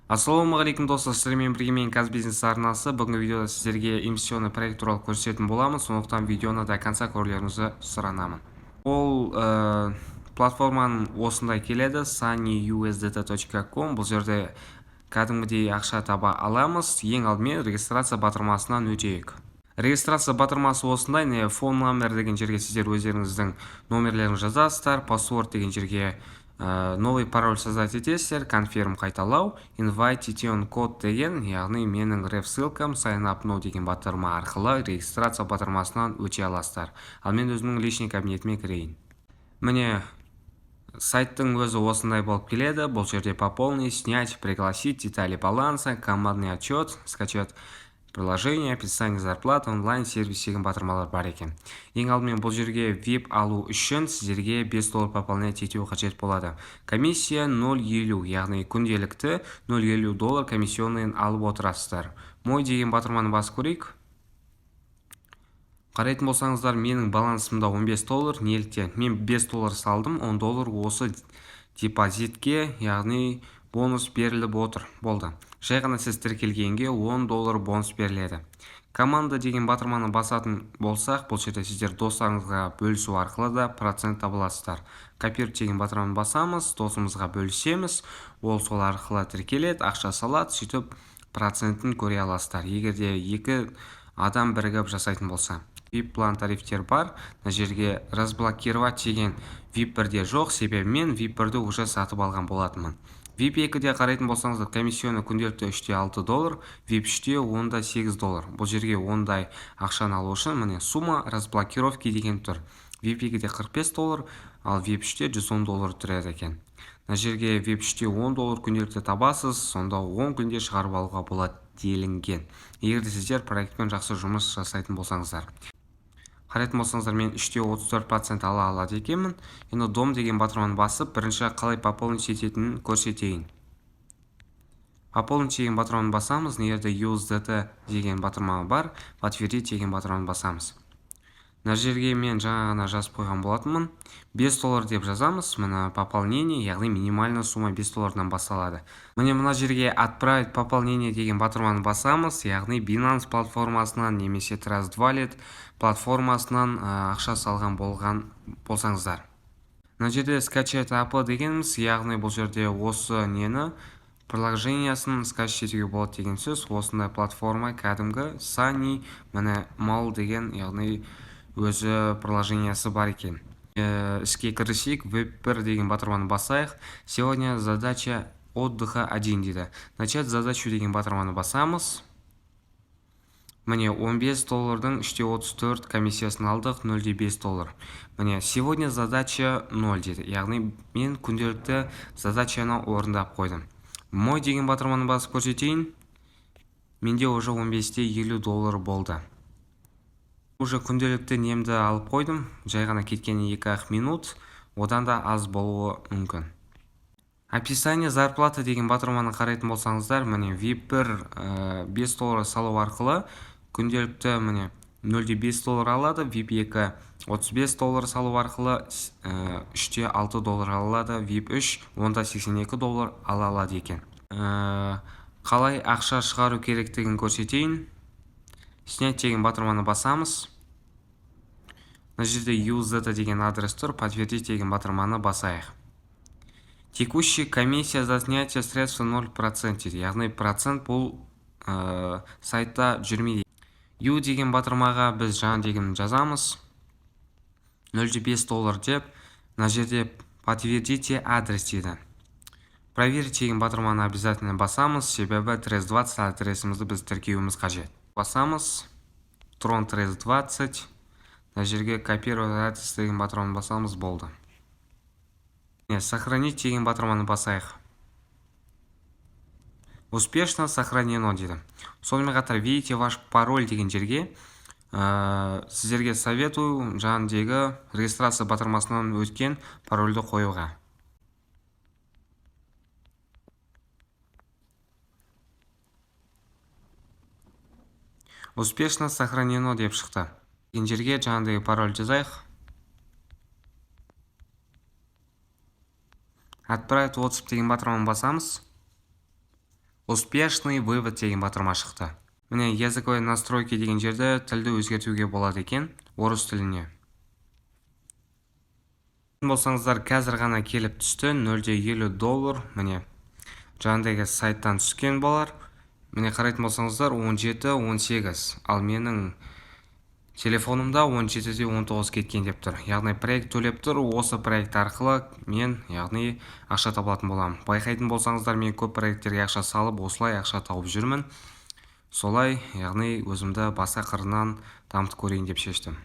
Ассалаумағалейкум достар, сіздермен бірге мен Казбизнес арнасы. Бүгінгі видеода сіздерге инвестиционный проект туралы көрсететін боламын, сондықтан видеоны до конца көрулеріңізді сұранамын. Ол платформаның осындай келеді, sunnyusdt.com. Бұл жерде кәдімгідей ақша таба аламыз. Ең алдымен регистрация батырмасынан өтейік. Регистрация батырмасы осындай, фон номер деген жерге сіздер өздеріңіздің номерлерін жазасыздар, паспорт деген жерге новый пароль создать етесіздер, конфирм қайталау, invitation код деген, яғни менің реф ссылкам sign up now деген батырма арқылы регистрация батырмасынан өте аласыздар. Ал мен өзімнің личный кабинетіме кірейін. Міне сайттың өзі осындай болып келеді. Бұл жерде пополнить, снять, пригласить, детали баланса, командный отчет, скачать приложение, описание зарплаты, онлайн сервис деген батырмалар бар екен. Ең алдымен бұл жерге VIP алу үшін сіздерге $5 пополнять ету қажет болады. Комиссия 0,50, яғни күнделікті $0,50 комиссионныйын алып отырасыздар. Мой деген батырманы басып көрейік. Қарайтын болсаңыздар, менің балансымда $15. Неліктен? Мен $5 салдым, $10 осы депозитке, яғни бонус беріліп отыр. Болды. Жай ғана сіз тіркелгенге $10 бонус беріледі. Команда деген батырманы басатын болсақ, бұл жерде сіздер достарыңызға бөлісу арқылы да процент табыласыздар. Копировать деген батырманы басамыз, досымызға бөлісеміз, ол сол арқылы тіркеледі, ақша салады, сөйтіп процентін көре аласыздар. Егер де екі адам бірігіп жасайтын болса. VIP план тарифтер бар. Мына жерге разблокировать деген VIP 1-де жоқ, себебі мен VIP 1-ді уже сатып алған болатынмын. VIP 2-де қарайтын болсаңыздар, комиссионы күнделікті $6, VIP 3-де $8. Бұл жерге ондай ақшаны алу үшін міне сумма разблокировки деген тұр. VIP 2-де $45, ал VIP 3-де $110 тұрады екен. Мына жерге VIP 3-де $10 күнделікті табасыз, сонда 10 күнде шығарып алуға болады делінген. Егер де сіздер проектпен жақсы жұмыс жасайтын болсаңыздар. Қарайтын болсаңыздар, мен 3-де 34% ала алады екенмін. Енді дом деген батырманы басып, бірінші қалай пополнить ететінін көрсетейін. Пополнить деген батырманы басамыз, нерде USDT деген батырманы бар, подтвердить деген батырманы басамыз. Мына жерге мен жаңа жазып қойған болатынмын. $5 деп жазамыз. Мына пополнение, яғни минимальный сумма $5-дан басталады. Міне мына жерге отправить пополнение деген батырманы басамыз, яғни Binance платформасынан немесе Trust Wallet платформасынан ақша салған болсаңыздар. Мына жерде скачать API дегеніміз, яғни бұл жерде осы нені приложениясын скачать етуге болады деген сөз. Осындай платформа кәдімгі Sunny, міне мал деген, яғни өзі приложениясы бар екен. Іске кірісейік, веб-1 деген батырманы басайық. Сегодня задача отдыха 1 дейді. Начать задачу деген батырманы басамыз. Міне $15-дың 3-де 34 комиссиясын алдық, $0,5. Міне сегодня задача 0 дейді. Яғни мен күнделікті задачаны орындап қойдым. Мой деген батырманы басып көрсетейін. Менде уже $15-де $50 болды. Уже күнделікті немді алып қойдым. Жай ғана кеткені 2-ақ минут. Одан да аз болуы мүмкін. Описание зарплаты деген батырманы қарайтын болсаңыздар, міне VIP 1 $5 салу арқылы күнделікті міне $0,5 алады, VIP 2 $35 салу арқылы 3-де $6 алады, VIP 3 $82 ала алады екен. Қалай ақша шығару керектігін көрсетейін. Снять деген батырманы басамыз. Мына жерде USDT деген адрес тұр, подтвердить деген батырманы басайық. Текущий комиссия за снятие средств 0%, яғни процент бұл сайтта жүрмейді. U деген батырмаға біз жаңа деген жазамыз. $0,5 деп, мына жерде подтвердите адрес дейді. Проверить деген батырманы обязательно басамыз, себебі TRS20 адресімізді біз тіркеуіміз қажет. Басамыз, Tron TRS20, мына жерге копировать адрес деген батырманы басамыз, болды. Сохранить деген батырманы басайық. Успешно сохранено дейді. Сонымен қатар видите ваш пароль деген жерге сіздерге советую жаңағы регистрация батырмасынан өткен парольді қоюға. Успешно сохранено деп шықты. Деген жерге жаңағы пароль жазайық. Отправить WhatsApp деген батырманы басамыз. успешный вывод деген батырма шықты. Міне языковые настройки деген жерде тілді өзгертуге болады екен орыс тіліне. Болсаңыздар қазір ғана келіп түсті $0.50. Міне жаңағыдегі сайттан түскен болар. Міне қарайтын болсаңыздар 17-18, ал менің телефонымда 17-19 кеткен деп тұр. Яғни проект төлеп тұр. Осы проект арқылы мен яғни ақша табылатын боламын. Байқайтын болсаңыздар, мен көп проекттерге ақша салып, осылай ақша тауып жүрмін. Солай, яғни өзімді басқа қырынан дамытып көрейін деп шештім.